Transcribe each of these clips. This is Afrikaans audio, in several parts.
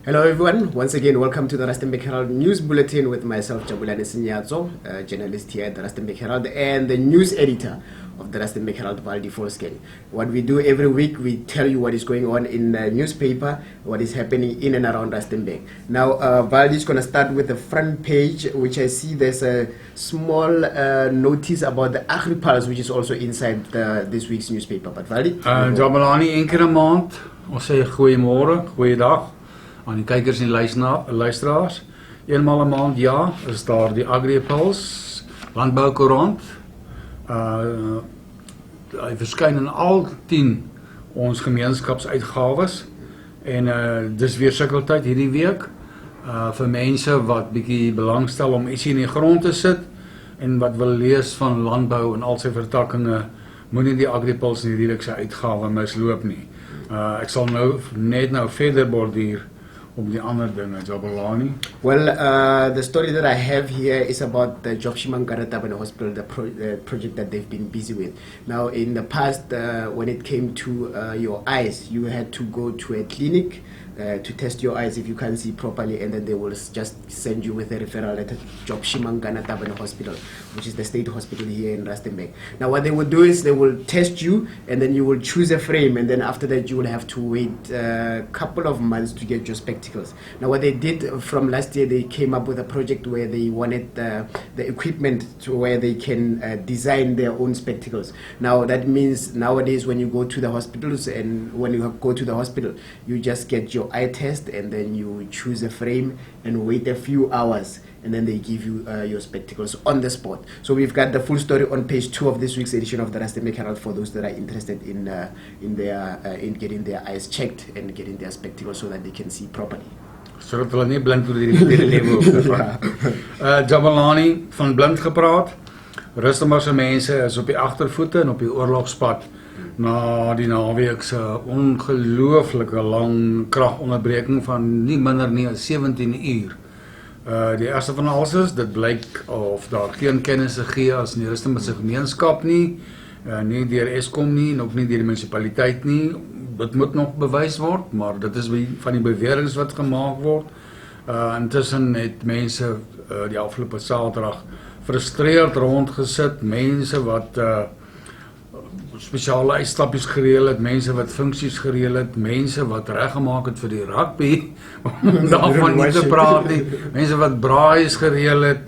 Hello everyone, once again welcome to the Rustenburg Herald News Bulletin with myself, Jabulani Sinyazo, journalist here at the Rustenburg Herald and the news editor of the Rustenburg Herald, Valdi Folsken. What we do every week, we tell you what is going on in the newspaper, what is happening in and around Rustenburg. Now, Valdi is going to start with the front page, which I see there's a small notice about the Agri-Pulse, which is also inside this week's newspaper. But Valdi? Jabulani, een keer 'n maand, ons sê goeiemôre, goeiedag aan die kykers en luisteraars. Eenmaal 'n maand, ja, is daar die Agri-Pulse, landboukoerant. Hy verskyn in al 10 ons gemeenskapsuitgawes en dis weer sukkeltyd hierdie week vir mense wat bietjie belangstel om ietsie in die grond te sit en wat wil lees van landbou en al sy vertakkinge, moenie die Agri-Pulse in hierdie se uitgawe misloop nie. Ek sal net nou verder borduur op die ander dinge, Jabulani. Well, the story that I have here is about the Jobshimangarataban Hospital, the project that they've been busy with. Now, in the past, when it came to your eyes, you had to go to a clinic to test your eyes if you can't see properly, and then they will just send you with a referral letter to Jobshimangarataban Hospital, which is the state hospital here in Rustenburg. Now, what they will do is they will test you, and then you will choose a frame, and then after that you will have to wait a couple of months to get your spectacles. Now, what they did from last year, they came up with a project where they wanted the equipment to where they can design their own spectacles. Now, that means nowadays when you go to the hospitals and when you go to the hospital, you just get your eye test and then you choose a frame and wait a few hours, and then they give you your spectacles on the spot. So we've got the full story on page 2 of this week's edition of the Rustenburg Herald for those that are interested in getting their eyes checked and getting their spectacles so that they can see properly. Sodat hulle nie blind oor die lewe hoef. Jabulani, van blind gepraat. Rustenburg se mense is op die agtervoete en op die oorlogspad na die naweek se ongelooflike lang kragonderbreking van nie minder nie as 17 uur. Die eerste van alles is, dit blyk of daar geen kennis gegee as in die Rustenburg se gemeenskap nie, nie deur Eskom nie en ook nie deur die munisipaliteit nie. Dit moet nog bewys word, maar dit is van die beweringe wat gemaak word. Intussen het mense die afgelope Saterdag frustreerd rondgesit, mense wat spesiale uitstappies gereël het, mense wat funksies gereël het, mense wat reggemaak het vir die rugby, om daarvan nie te praat nie, mense wat braaies gereël het,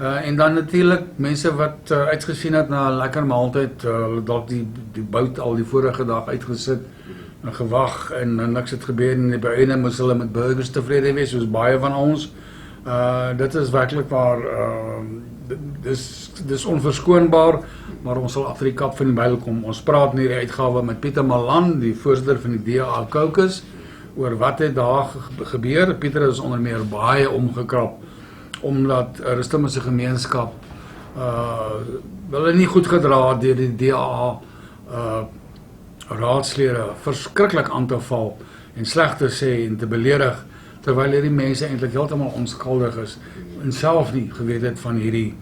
en dan natuurlik mense wat uitgesien het na 'n lekker maaltyd, dalk die bout al die vorige dag uitgesit, en gewag, en niks het gebeur, en by einde moes hulle met burgers tevrede wees, soos baie van ons. Dit is werklik waar, dis onverskoonbaar, maar ons sal agter die kap van die byl kom. Ons praat in hierdie uitgawe met Pieter Malan, die voorsitter van die DA Caucus, oor wat het daar gebeur. Pieter is onder meer baie omgekrap, omdat Rustenburg se gemeenskap hulle nie goed gedra deur die DA raadslede verskriklik aan te val en sleg te sê en te beledig, terwyl hierdie mense eintlik heeltemal onskuldig is en self nie geweet het van hierdie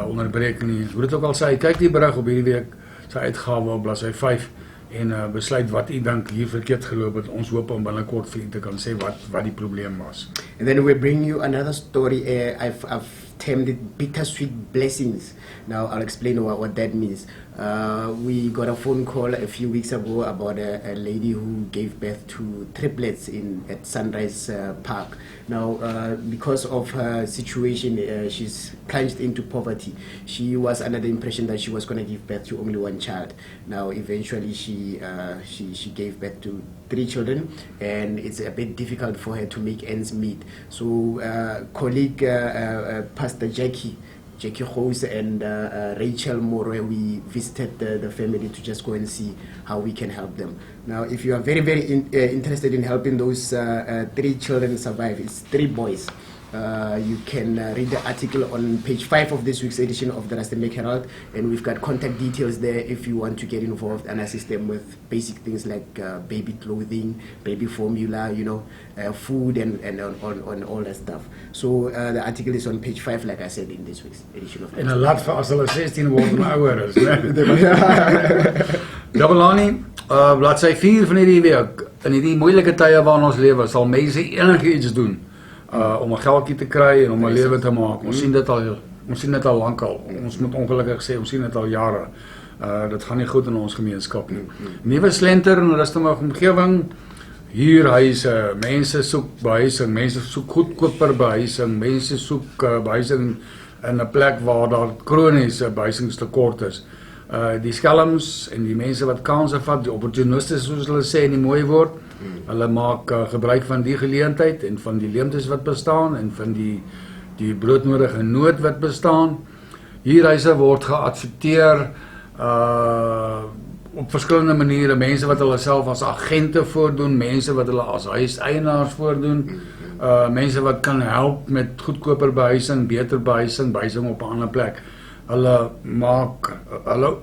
onderbreking nie. Hoe dit ook al sê, kyk die berig op hierdie week sy uitgawe op bladsy 5 en besluit wat u dink hier verkeerd geloop het. Ons hoop om binnekort vir u te kan sê wat die probleem was. And then we bring you another story. I've termed it bittersweet blessings. Now I'll explain what that means. We got a phone call a few weeks ago about a lady who gave birth to triplets at Sunrise Park. Now, because of her situation, she's plunged into poverty. She was under the impression that she was going to give birth to only one child. Now, eventually, she gave birth to 3 children, and it's a bit difficult for her to make ends meet. So, colleague Pastor Jackie Rose and Rachel Moore, we visited the family to just go and see how we can help them. Now, if you are very, very interested in helping those 3 children survive, it's 3 boys. You can read the article on page 5 of this week's edition of the Rustenburg Herald, and we've got contact details there if you want to get involved and assist them with basic things like baby clothing, baby formula, food and on all that stuff. So the article is on page 5, like I said, in this week's edition of the En 'n laat vir as hulle 16 word en ouer is, né? Jabulani, bladsy 4 van hierdie week in hierdie moeilike tye waarin ons lewe, sal mense enigiets doen om 'n geldjie te kry en om 'n lewe te maak. Ons sien dit al lankal. Ons moet ongelukkig sê, ons sien dit al jare. Dit gaan nie goed in ons gemeenskap nie. Nuwe slenter en rustige omgewing, huurhuise, mense soek behuising, mense soek goedkoper behuising, mense soek behuising in 'n plek waar daar kroniese behuisingstekort is. Die skelms en die mense wat kansse vat, die opportuniste soos hulle sê in die mooi woord, hulle maak gebruik van die geleentheid en van die leemtes wat bestaan en van die broodnodige nood wat bestaan. Huurhuise word geadverteer op verskillende maniere, mense wat hulle self as agente voordoen, mense wat hulle as huiseienaars voordoen, mense wat kan help met goedkoper behuising, beter behuising op 'n ander plek. Hulle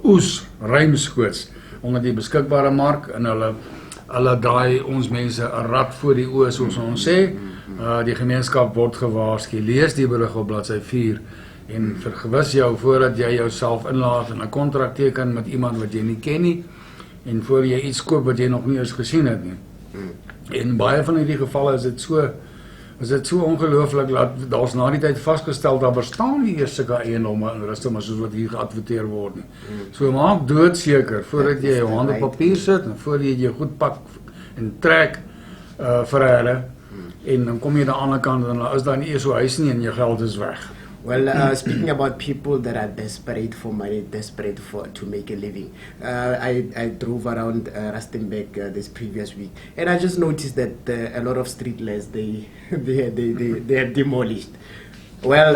oes ruimskoots onder die beskikbare mark en hulle draai ons mense 'n rad voor die oë soos ons sê. Die gemeenskap word gewaarsku. Lees die berig op bladsy 4 en vergewis jou voordat jy jouself inlaat in 'n kontrak teken met iemand wat jy nie ken nie en voor jy iets koop wat jy nog nie eens gesien het nie. En baie van hierdie gevalle is dit so ongelooflik dat daar's na die tyd vasgestel daar bestaan nie eers sulke eiendomme in Rustem soos wat hier geadverteer word nie. So maak doodseker voordat jy jou hande op papier sit en voordat jy jou goed pak en trek verhale en dan kom jy aan die ander kant en dan is daar nie eers so huis nie en jou geld is weg. Well, speaking about people that are desperate for money, desperate to make a living, I drove around Rustenburg this previous week, and I just noticed that a lot of street lights they are demolished. Well,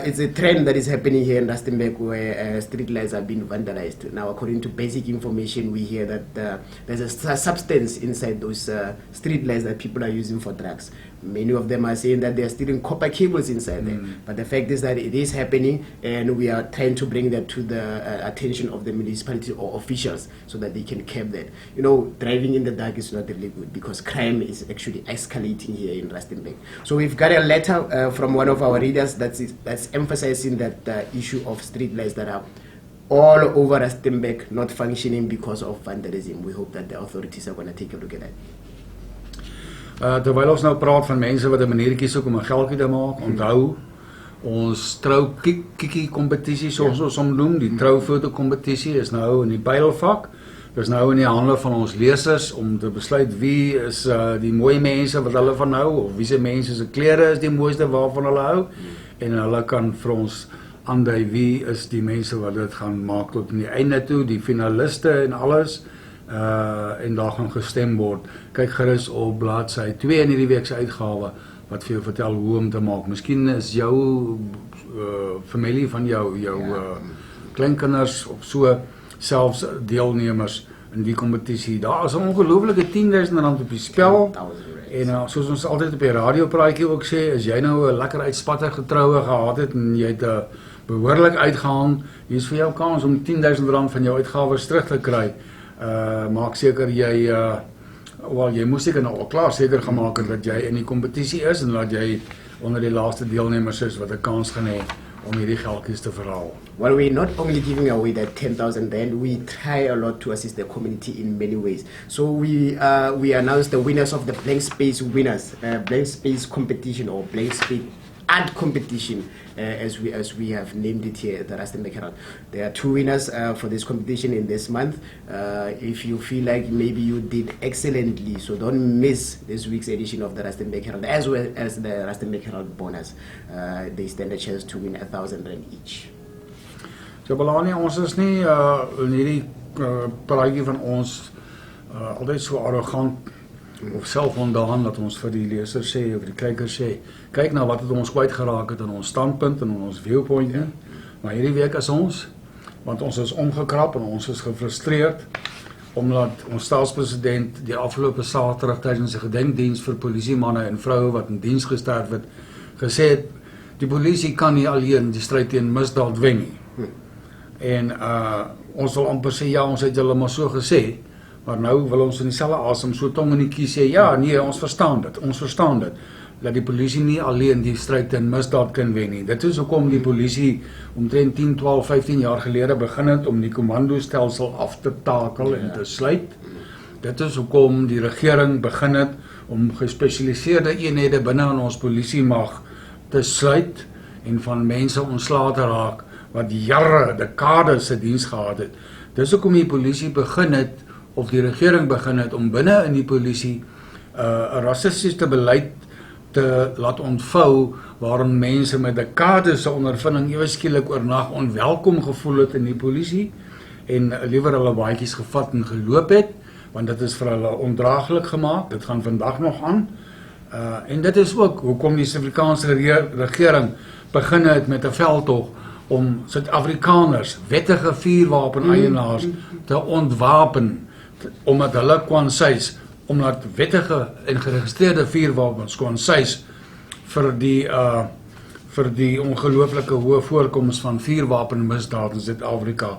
it's a trend that is happening here in Rustenburg where street lights are being vandalized. Now, according to basic information, we hear that there's a substance inside those street lights that people are using for drugs. Many of them are saying that they are stealing copper cables inside there. But the fact is that it is happening, and we are trying to bring that to the attention of the municipality or officials so that they can curb that. You know, driving in the dark is not really good because crime is actually escalating here in Rustenburg. So we've got a letter from one of our readers that's emphasizing that issue of street lights that are all over Rustenburg not functioning because of vandalism. We hope that the authorities are going to take a look at that. Terwyl ons nou praat van mense wat 'n maniertjie soek om 'n geldjie te maak, onthou ons trou kiekie kompetisie soos ons hom noem, die troufoto kompetisie is nou in die pylvak. Dis nou in die hande van ons lesers om te besluit wie is die mooi mense wat hulle van hou of wie se mense se klere is die mooiste waarvan hulle hou en hulle kan vir ons aandui wie is die mense wat dit gaan maak tot in die einde toe, die finaliste en alles. En daar gaan gestem word. Kyk gerus op bladsy 2 in hierdie week se uitgawe wat vir jou vertel hoe om te maak. Miskien is jou familie van jou kleinkinders of so selfs deelnemers in die kompetisie. Daar is 'n ongelooflike R10,000 op die spel. En soos ons altyd op die radiopraatjie ook sê, as jy nou 'n lekker uitspattige troue gehad het en jy het behoorlik uitgehang, hier is vir jou kans om R10,000 van jou uitgawes terug te kry. Maak seker jy moes seker nou al klaar seker gemaak het dat jy in die kompetisie is en dat jy onder die laaste deelnemers is wat 'n kans gaan hê om hierdie geldjies te verhaal. Well, we're not only giving away that R10,000, we try a lot to assist the community in many ways. So we announced the winners of the blank space winners, blank space competition or blank space art competition, as we have named it here at the Rustenburg Herald. There are 2 winners for this competition in this month. If you feel like maybe you did excellently, so don't miss this week's edition of the Rustenburg Herald, as well as the Rustenburg Herald bonus. They stand a chance to win R1,000 each. So Belani, ons is nie in hierdie praatjie van ons altyd so arrogant of selfondaan dat ons vir die leser sê of die kyker sê, kyk na wat het ons kwyt geraak het in ons standpunt en in ons viewpoint nie. Maar hierdie week is ons, want ons is omgekrap en ons is gefrustreerd omdat ons staatspresident die afgelope Saterdag tydens 'n gedenkdiens vir polisiemanne en vroue wat in diens gesterf het, gesê het die polisie kan nie alleen die stryd teen misdaad wen nie. En ons wil amper sê ja, ons het julle maar so gesê. Maar nou wil ons in dieselfde asem so tong in die kies sê, ja, nee, ons verstaan dit, dat die polisie nie alleen die stryd teen misdaad kan wen nie. Dit is hoekom die polisie omtrent 10, 12, 15 jaar gelede begin het om die kommandostelsel af te takel en te sluit. dit is hoekom die regering begin het om gespesialiseerde eenhede binne in ons polisiemag te sluit en van mense ontslae te raak wat jare, dekades se diens gehad het. Dis hoekom die polisie begin het, of die regering begin het, om binne in die polisie 'n rassistiese beleid te laat ontvou, waarin mense met dekades se ondervinding ewe skielik oornag onwelkom gevoel het in die polisie, en liewer hulle baadjies gevat en geloop het, want dit is vir hulle ondraaglik gemaak. Dit gaan vandag nog aan. En dit is ook hoekom die Suid-Afrikaanse regering begin het met 'n veldtog om Suid-Afrikaners, wettige vuurwapen-eienaars te ontwapen, omdat hulle kon sês, omdat wettige en geregistreerde vuurwapens kon sês vir die ongelooflike hoë voorkoms van vuurwapenmisdaad in Suid-Afrika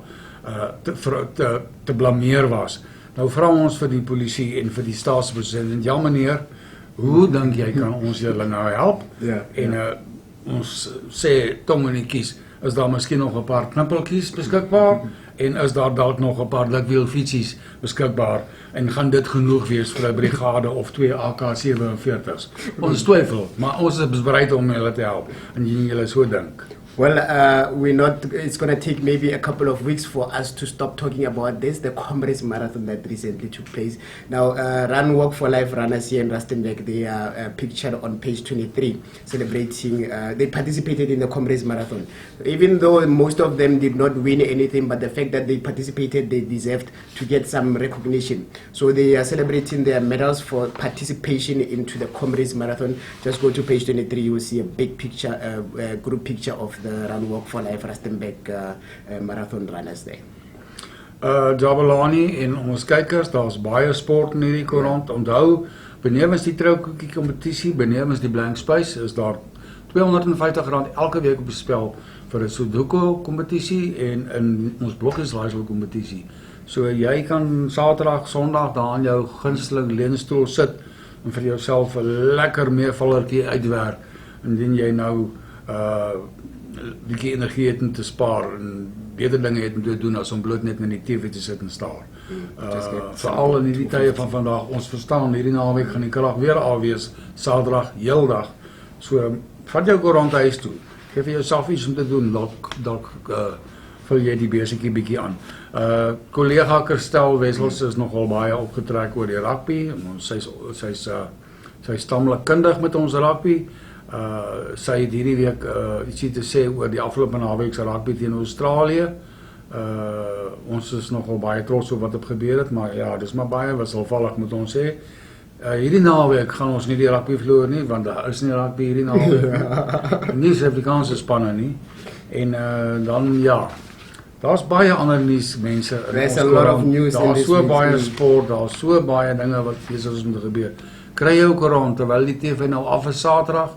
te blameer was. Nou vra ons vir die polisie en vir die staatspresident, ja meneer, hoe dink jy kan ons julle nou help? En ons sê tong in die kies, is daar miskien nog 'n paar knippeltjies beskikbaar, en is daar dalk nog 'n paar likwielfietsies beskikbaar, en gaan dit genoeg wees vir 'n brigade of 2 AK-47's? Ons twyfel, maar ons is bereid om julle te help, en julle so dink. Well, it's going to take maybe a couple of weeks for us to stop talking about this, the Comrades Marathon that recently took place. Now, Run Walk for Life runners here in Rustenburg, they are pictured on page 23, celebrating, they participated in the Comrades Marathon. Even though most of them did not win anything, but the fact that they participated, they deserved to get some recognition. So they are celebrating their medals for participation into the Comrades Marathon. Just go to page 23, you will see a big picture, group picture of the Run Walk for Life Rustenburg marathon runners there. Jabulani en ons kykers, daar's baie sport in hierdie koerant. Onthou, benewens die troukoekie kompetisie, benewens die blank space, is daar R250 elke week op die spel vir 'n Sudoku kompetisie en in ons blokkies raaisel kompetisie. So jy kan Saterdag, Sondag daar aan jou gunsteling leunstoel sit en vir jouself 'n lekker meevallertjie uitwerk, indien jy nou bietjie energie het om te spaar en beter dinge het om te doen as om bloot net in die TV te sit en staar. Veral in hierdie tye van vandag, ons verstaan, hierdie naweek gaan die krag weer afwees, Saterdag, heeldag. So, vat jou koerant huis toe, geef jouself iets om te doen, dalk vul jy die besiggie bietjie aan. Kollega Kirstel Wessels is nogal baie opgetrek oor die rugby, sy is tamelik kundig met ons rugby. Sy het hierdie week ietsie te sê oor die afgelope naweek se rugby teen Australië. Ons is nogal baie trots op wat het gebeur het, maar ja, dis maar baie wisselvallig moet ons sê. Hierdie naweek gaan ons nie die rugby verloor nie, want daar is nie rugby hierdie naweek. Nie Suid-Afrikaanse spanne nie. En dan ja, daar's baie ander nuus mense in There's ons a lot of koerant. news in Daar's this so week's baie news. sport, daar's so baie dinge wat besig is om te gebeur. Kry jou koerant terwyl die TV nou af is Saterdag.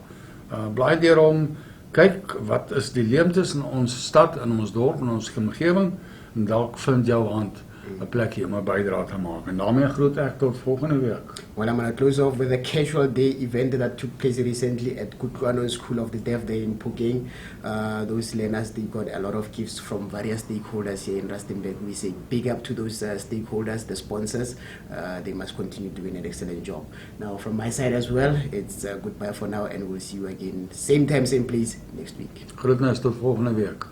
Blaai deur hom, kyk wat is die leemtes in ons stad, in ons dorp, in ons omgewing, en dalk vind jou hand 'n plekjie om 'n bydrae te maak. En daarmee groet ek tot volgende week. Well, I'm going to close off with a casual day event that took place recently at Kutlwano School of the Deaf there in Pukeng. Those learners, they got a lot of gifts from various stakeholders here in Rustenburg. We say big up to those stakeholders, the sponsors. They must continue doing an excellent job. Now, from my side as well, it's goodbye for now, and we'll see you again, same time, same place, next week. Groetnis tot volgende week.